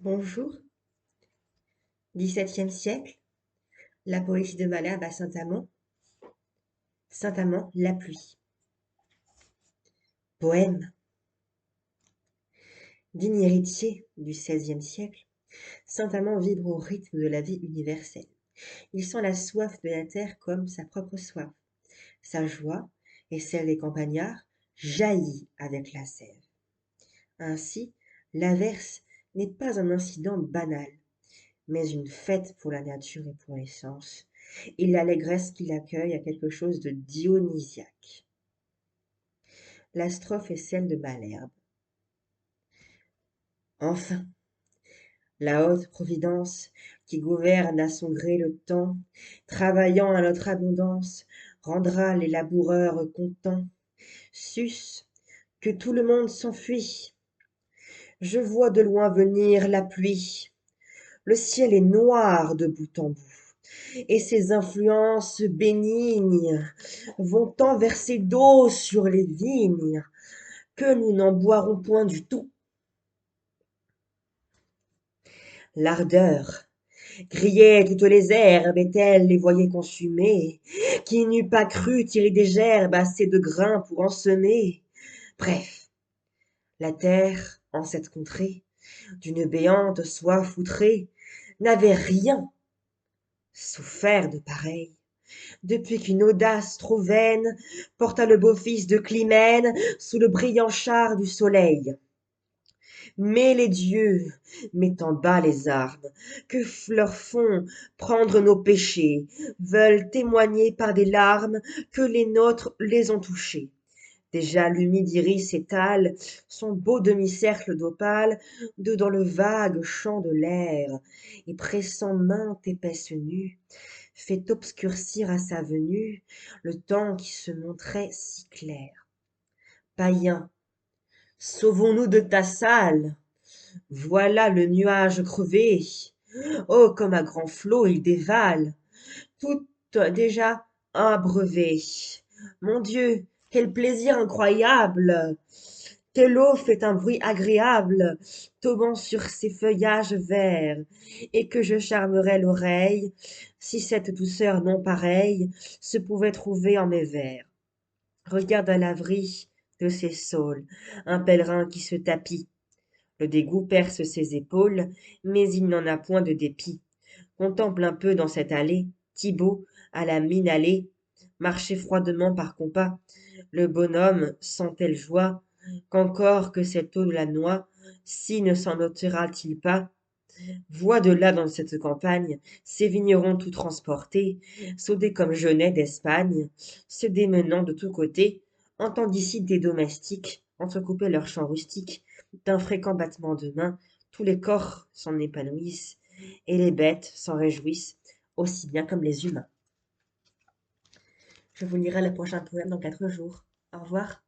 Bonjour, XVIIe siècle, la poésie de Malherbe à Saint-Amand. Saint-Amand, la pluie. Poème. Digne héritier du XVIe siècle, Saint-Amand vibre au rythme de la vie universelle. Il sent la soif de la terre comme sa propre soif. Sa joie, et celle des campagnards, jaillit avec la sève. Ainsi, l'averse n'est pas un incident banal, mais une fête pour la nature et pour les sens, et l'allégresse qui l'accueille a quelque chose de dionysiaque. La strophe est celle de Malherbe. Enfin, la haute providence, qui gouverne à son gré le temps, travaillant à notre abondance, rendra les laboureurs contents. Sus, que tout le monde s'enfuit. Je vois de loin venir la pluie. Le ciel est noir de bout en bout, et ses influences bénignes vont tant verser d'eau sur les vignes que nous n'en boirons point du tout. L'ardeur grillait toutes les herbes, et elle les voyait consumées. Qui n'eût pas cru tirer des gerbes assez de grains pour en semer? Bref, la terre, en cette contrée, d'une béante soif outrée, n'avait rien souffert de pareil, depuis qu'une audace trop vaine porta le beau fils de Clymène sous le brillant char du soleil. Mais les dieux, mettant bas les armes, que leur font prendre nos péchés, veulent témoigner par des larmes que les nôtres les ont touchés. Déjà l'humide iris étale son beau demi-cercle d'opale dans le vague chant de l'air, et pressant mainte épaisse nue, fait obscurcir à sa venue le temps qui se montrait si clair. Païens, sauvons-nous de ta salle! Voilà le nuage crevé. Oh, comme à grands flots il dévale, tout déjà abreuvé. Mon Dieu, quel plaisir incroyable! Que l'eau fait un bruit agréable, tombant sur ses feuillages verts, et que je charmerais l'oreille, si cette douceur non pareille se pouvait trouver en mes vers. Regarde à l'abri de ses saules, un pèlerin qui se tapit. Le dégoût perce ses épaules, mais il n'en a point de dépit. Contemple un peu dans cette allée Thibaut, à la mine hâlée, marcher froidement par compas. Le bonhomme sent telle joie qu'encore que cette eau la noie, si ne s'en ôtera-t-il pas? Vois de là dans cette campagne ces vignerons tout transportés, soudés comme genêts d'Espagne, se démenant de tous côtés, entend d'ici des domestiques entrecouper leurs chants rustiques. D'un fréquent battement de mains, tous les corps s'en épanouissent, et les bêtes s'en réjouissent, aussi bien comme les humains. Je vous lirai le prochain poème dans 4 jours. Au revoir.